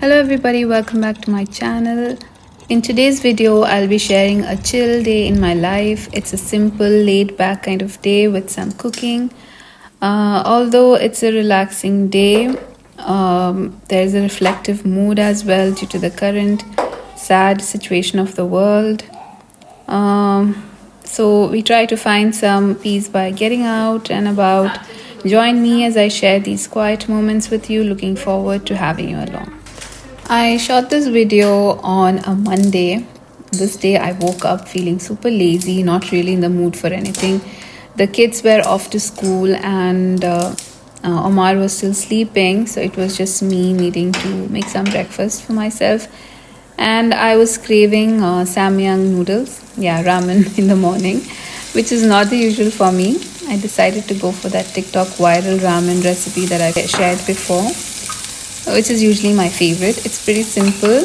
Hello everybody, welcome back to my channel. In today's video, I'll be sharing a chill day in my life. It's a simple, laid back kind of day with some cooking. Although it's a relaxing day, there's a reflective mood as well due to the current sad situation of the world. So we try to find some peace by getting out and about. Join me as I share these quiet moments with you. Looking forward to having you along. I shot this video on a Monday. This day I woke up feeling super lazy, not really in the mood for anything. The kids were off to school and Omar was still sleeping, so it was just me needing to make some breakfast for myself. And I was craving samyang noodles, ramen in the morning, which is not the usual for me. I decided to go for that TikTok viral ramen recipe that I shared before, which is usually my favorite. It's pretty simple.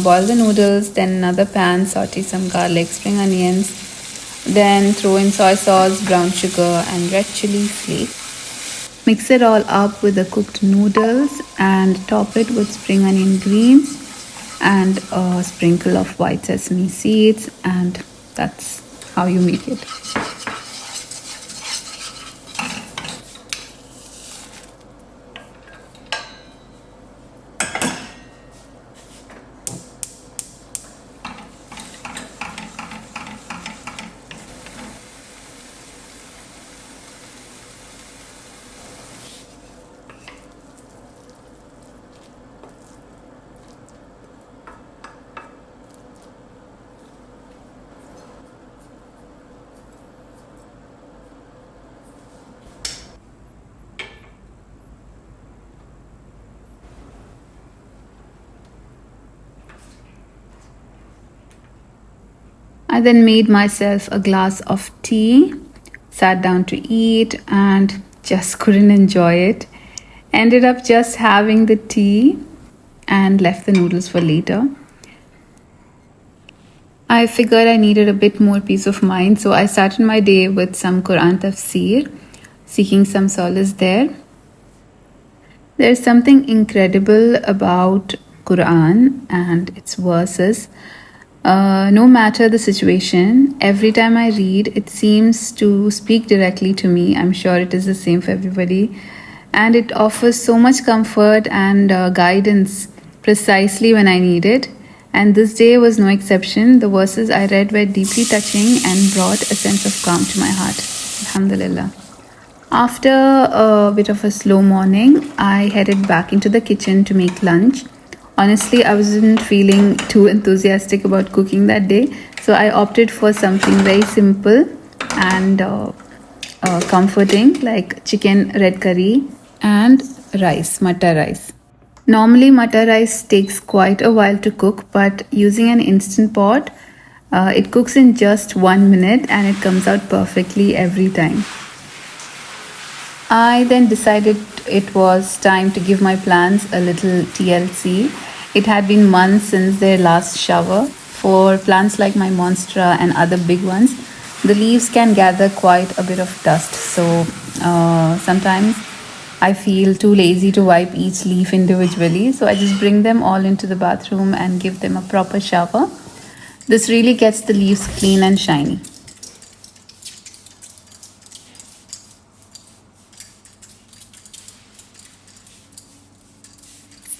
Boil the noodles, then another pan, saute some garlic, spring onions, then throw in soy sauce, brown sugar and red chili flakes. Mix it all up with the cooked noodles and top it with spring onion greens and a sprinkle of white sesame seeds, and that's how you make it. I then made myself a glass of tea, sat down to eat, and just couldn't enjoy it. Ended up just having the tea and left the noodles for later. I figured I needed a bit more peace of mind, so I started my day with some Quran tafsir, seeking some solace there. There's something incredible about Quran and its verses. No matter the situation, every time I read, it seems to speak directly to me. I'm sure it is the same for everybody. And it offers so much comfort and guidance precisely when I need it. And this day was no exception. The verses I read were deeply touching and brought a sense of calm to my heart. Alhamdulillah. After a bit of a slow morning, I headed back into the kitchen to make lunch. Honestly, I wasn't feeling too enthusiastic about cooking that day, so I opted for something very simple and comforting, like chicken red curry and rice, matar rice. Normally, matar rice takes quite a while to cook, but using an instant pot, it cooks in just 1 minute and it comes out perfectly every time. I then decided it was time to give my plants a little TLC. It had been months since their last shower. For plants like my monstera and other big ones, the leaves can gather quite a bit of dust. So sometimes I feel too lazy to wipe each leaf individually. So I just bring them all into the bathroom and give them a proper shower. This really gets the leaves clean and shiny.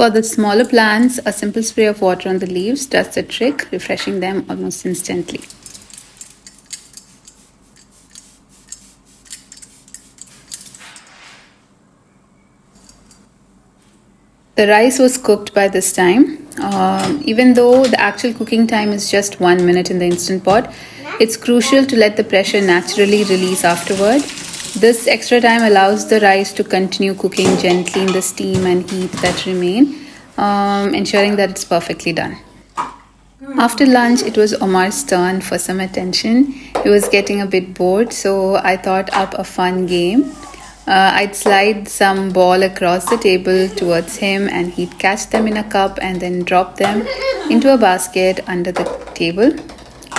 For the smaller plants, a simple spray of water on the leaves does the trick, refreshing them almost instantly. The rice was cooked by this time. Even though the actual cooking time is just 1 minute in the Instant Pot, it's crucial to let the pressure naturally release afterward. This extra time allows the rice to continue cooking gently in the steam and heat that remain, ensuring that it's perfectly done. After lunch, it was Omar's turn for some attention. He was getting a bit bored, so I thought up a fun game. I'd slide some ball across the table towards him and he'd catch them in a cup and then drop them into a basket under the table.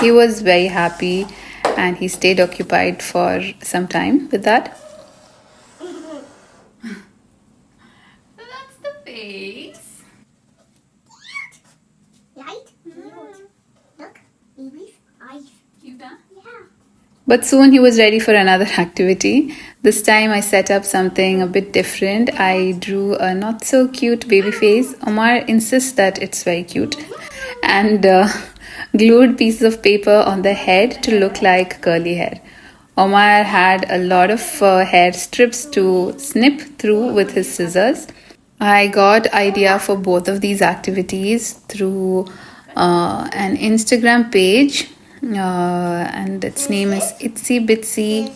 He was very happy and he stayed occupied for some time with that. That's the face. But soon he was ready for another activity. This time I set up something a bit different. I drew a not so cute baby face. Omar insists that it's very cute. And glued pieces of paper on the head to look like curly hair. Omar had a lot of hair strips to snip through with his scissors. I got idea for both of these activities through an Instagram page, and its name is Itsy Bitsy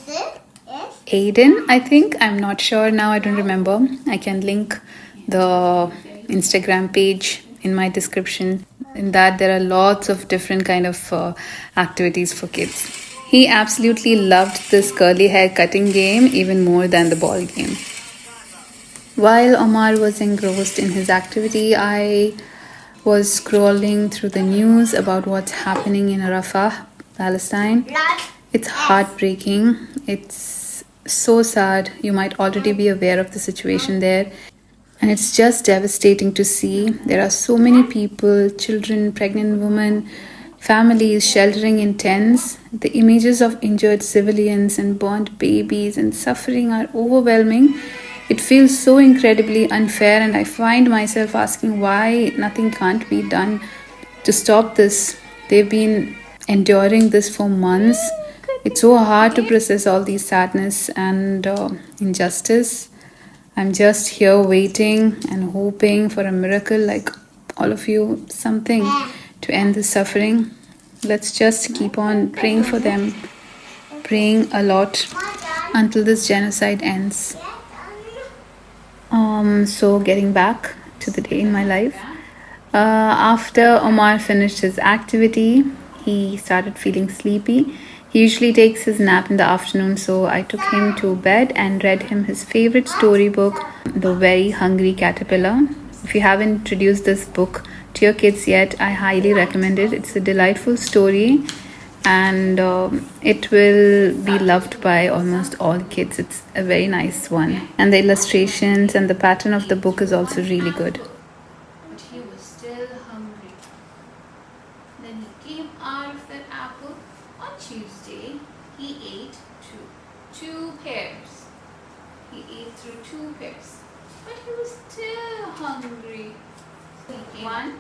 Aiden, I think. I'm not sure now, I don't remember. I can link the Instagram page in my description. In that there are lots of different kind of activities for kids. He absolutely loved this curly hair cutting game even more than the ball game. While Omar was engrossed in his activity, I was scrolling through the news about what's happening in Rafah, Palestine. It's heartbreaking. It's so sad. You might already be aware of the situation there. And it's just devastating to see. There are so many people, children, pregnant women, families sheltering in tents. The images of injured civilians and burnt babies and suffering are overwhelming. It feels so incredibly unfair, and I find myself asking why nothing can't be done to stop this. They've been enduring this for months. It's so hard to process all these sadness and injustice. I'm just here waiting and hoping for a miracle, like all of you, something to end the suffering. Let's just keep on praying for them, praying a lot until this genocide ends. So getting back to the day in my life. After Omar finished his activity, he started feeling sleepy. He usually takes his nap in the afternoon, so I took him to bed and read him his favorite storybook, The Very Hungry Caterpillar. If you haven't introduced this book to your kids yet, I highly recommend it. It's a delightful story, and it will be loved by almost all kids. It's a very nice one, and the illustrations and the pattern of the book is also really good. But he was still hungry. Then he came out of that apple. On Tuesday, he ate two pears. He ate through 2 pears, but he was still hungry. He came one,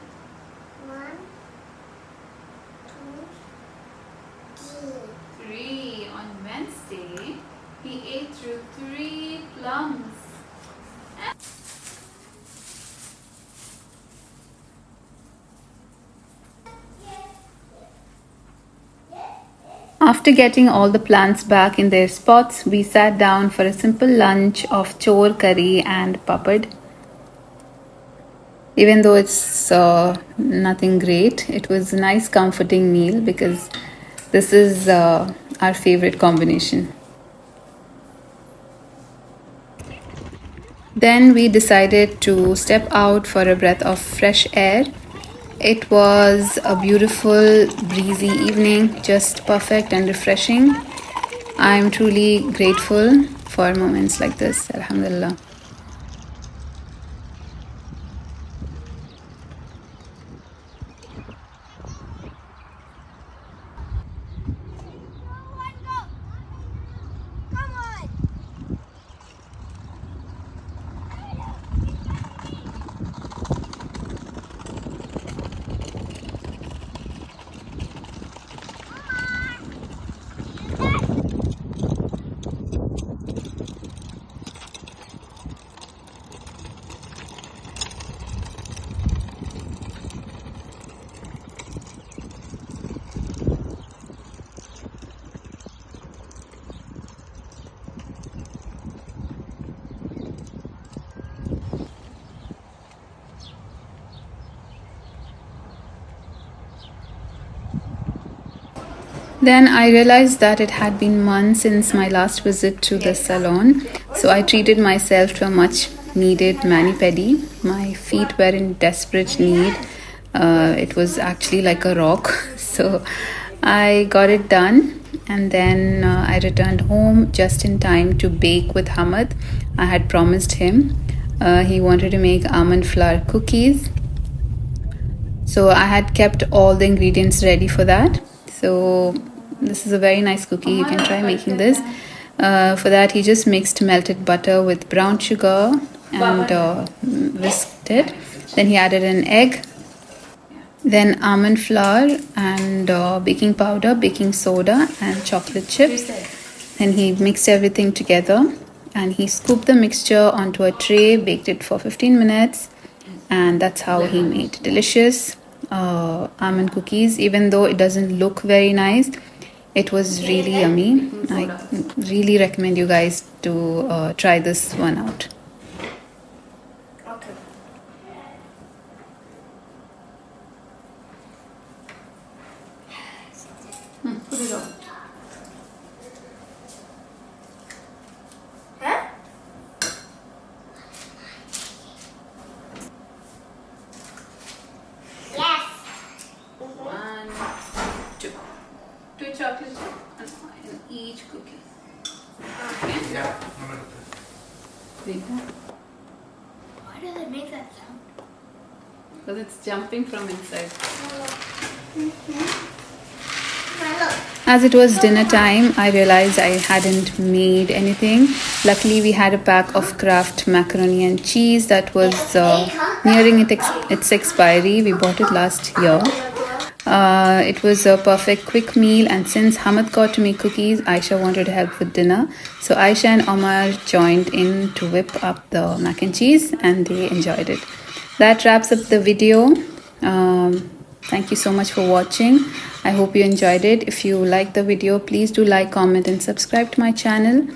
three. On Wednesday, he ate through 3 plums. After getting all the plants back in their spots, we sat down for a simple lunch of chor curry and papad. Even though it's nothing great, it was a nice comforting meal because this is our favorite combination. Then we decided to step out for a breath of fresh air. It was a beautiful, breezy evening, just perfect and refreshing. I'm truly grateful for moments like this. Alhamdulillah. Then I realized that it had been months since my last visit to the salon, so I treated myself to a much needed mani-pedi. My feet were in desperate need. It was actually like a rock, so I got it done, and then I returned home just in time to bake with Hamad. I had promised him. He wanted to make almond flour cookies, so I had kept all the ingredients ready for that. So This is a very nice cookie. You can try making this. For that, he just mixed melted butter with brown sugar and whisked it. Then he added an egg, then almond flour and baking powder, baking soda and chocolate chips. Then he mixed everything together and he scooped the mixture onto a tray, baked it for 15 minutes, and that's how he made delicious almond cookies. Even though it doesn't look very nice, it was really yummy. I really recommend you guys to try this one out. Put it on. One, two. Two chocolate chips in each cookie. Okay. Yeah. Why do they make that sound? Because it's jumping from inside. As it was dinner time, I realized I hadn't made anything. Luckily, we had a pack of Kraft macaroni and cheese that was nearing its expiry. We bought it last year. It was a perfect quick meal, and since Hamad got to make cookies, Aisha wanted to help with dinner. So Aisha and Omar joined in to whip up the mac and cheese, and they enjoyed it. That wraps up the video. Thank you so much for watching. I hope you enjoyed it. If you liked the video, please do like, comment and subscribe to my channel.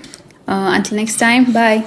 Until next time, bye.